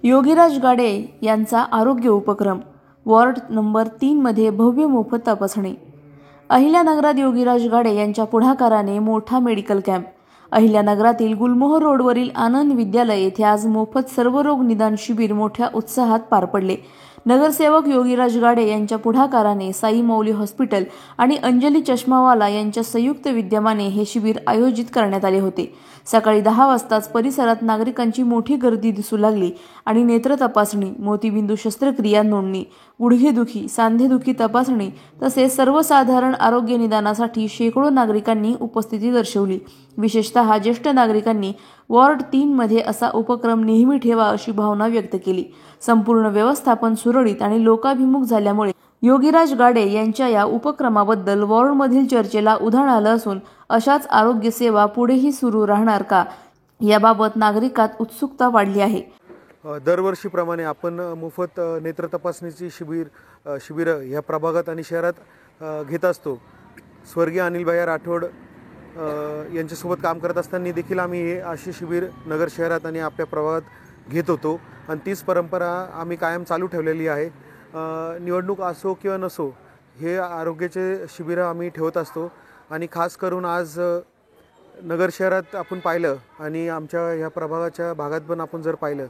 योगीराज गाडे यांचा आरोग्य उपक्रम वॉर्ड नंबर 3 मध्ये भव्य मोफत तपासणी। अहिल्यानगरात योगीराज गाडे यांच्या पुढाकाराने मोठा मेडिकल कॅम्प। अहिल्यानगरातील गुलमोहर रोडवरील आनंद विद्यालय येथे आज मोफत सर्वरोग निदान शिबिर मोठ्या उत्साहात पार पडले। नगरसेवक योगीराज गाडे यांच्या पुढाकाराने साई मौली हॉस्पिटल आणि अंजली चष्मावाला यांच्या संयुक्त विद्यमाने हे शिबिर आयोजित करण्यात आले होते। सकाळी 10 वाजताच परिसरात नागरिकांची मोठी गर्दी दिसू लागली आणि नेत्र तपासणी, मोतीबिंदू शस्त्रक्रिया नोंदणी, गुडघेदुखी, सांधेदुखी तपासणी तसेच सर्वसाधारण आरोग्य निदानासाठी शेकडो नागरिकांनी उपस्थिती दर्शवली। विशेषतः ज्येष्ठ नागरिकांनी वॉर्ड 3 मध्ये असा उपक्रम नेहमी ठेवा अशी भावना व्यक्त केली। संपूर्ण व्यवस्थापन सुरळीत आणि लोकाभिमुख झाल्यामुळे योगीराज गाडे यांच्या या उपक्रमाबद्दल वॉर्डमधील चर्चेला उधाण आलं असून अशाच आरोग्य सेवा पुढेही सुरू राहणार का याबाबत नागरिकात उत्सुकता वाढली आहे। दरवर्षीप्रमाणे आपण मोफत नेत्र तपासणीची शिबिर या प्रभागात आणि शहरात घेत असतो। स्वर्गीय अनिलभाई राठोड यांच्यासोबत काम करत असताना देखील आम्ही हे अशी शिबिर नगर शहरात आणि आपल्या प्रभागात घेत होतो आणि तीच परंपरा आम्ही कायम चालू ठेवलेली आहे। निवडणूक असो किंवा नसो हे आरोग्याचे शिबिर आम्ही ठेवत असतो आणि खास करून आज नगर शहरात आपण पाहिलं आणि आमच्या ह्या प्रभागाच्या भागात पण आपण जर पाहिलं,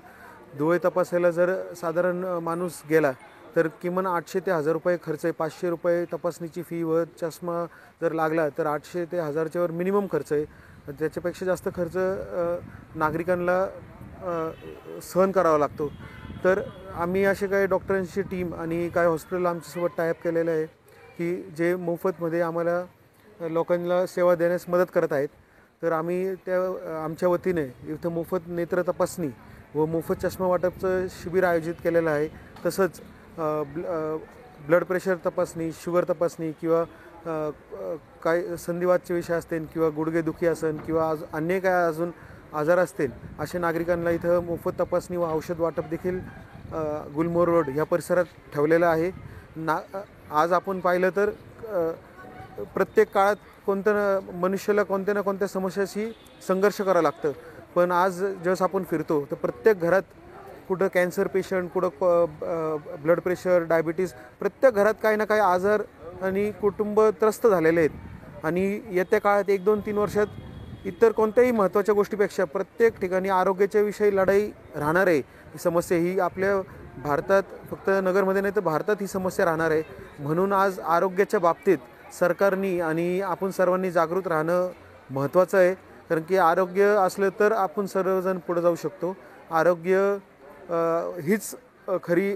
डोळे तपासायला जर साधारण माणूस गेला तर किमान 800 ते 1000 रुपये खर्च आहे। 500 रुपये तपासणीची फी व चष्मा जर लागला तर 800 ते 1000च्या वर मिनिमम खर्च आहे। त्याच्यापेक्षा जास्त खर्च नागरिकांना सहन करावा लागतो। तर आम्ही असे काही डॉक्टरांची टीम आणि काही हॉस्पिटल आमच्यासोबत टायअप केलेलं आहे की जे मोफतमध्ये आम्हाला लोकांना सेवा देण्यास मदत करत आहेत। तर आम्ही आमच्या वतीने इथं मोफत नेत्र तपासणी व मोफत चष्मा वाटपचं शिबिर आयोजित केलेलं आहे। तसंच ब्लड प्रेशर तपासणी, शुगर तपासणी किंवा काय संधिवातचे विषय असतील किंवा गुडघेदुखी असेल किंवा अन्य काय अजून आजार असतील अशा नागरिकांना इथं मोफत तपासणी व औषध वाटप देखील गुलमोहर रोड या परिसरात ठेवलेलं आहे। आज आपण पाहिलं तर प्रत्येक काळात मनुष्याला कोणत्या ना कोणत्या समस्याशी संघर्ष करावं लागतं, पण आज ज्यावेळेस आपण फिरतो तर प्रत्येक घरात कुठं कॅन्सर पेशंट, कुठं ब्लड प्रेशर, डायबिटीज, प्रत्येक घरात काही ना काही आजार आणि कुटुंब त्रस्त झालेले आहेत आणि येत्या काळात 1-2-3 वर्षात इतर कोणत्याही महत्त्वाच्या गोष्टीपेक्षा प्रत्येक ठिकाणी आरोग्याच्या विषयी लढाई राहणार आहे। ही समस्या ही आपल्या भारतात, फक्त नगरमध्ये नाही तर भारतात ही समस्या राहणार आहे। म्हणून आज आरोग्याच्या बाबतीत सरकारनी आणि आपण सर्वांनी जागृत राहणं महत्त्वाचं आहे, कारण की आरोग्य असलं तर आपण सर्वजण पुढे जाऊ शकतो। आरोग्य हीच खरी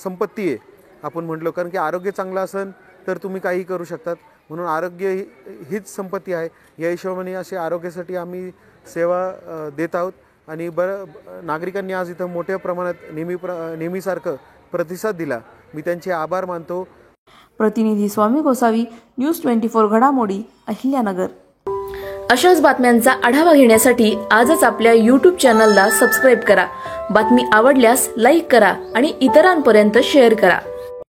संपत्ती आहे आपण म्हटलं, कारण की आरोग्य चांगलं असेल तर तुम्ही काही करू शकतात। म्हणून आरोग्य हीच संपत्ती आहे। या हिशोबाने असे आरोग्यासाठी आम्ही सेवा देत आहोत आणि नागरिकांनी आज इथं मोठ्या प्रमाणात नेहमीसारखं प्रतिसाद दिला, मी त्यांचे आभार मानतो। प्रतिनिधी स्वामी गोसावी, न्यूज 24 घडामोडी, अहिल्यानगर। अशाच बातम्यांचा आढावा घेण्यासाठी आजच आपल्या YouTube चॅनलला सबस्क्राईब करा। बातमी आवडल्यास लाईक करा आणि इतरांपर्यंत शेअर करा।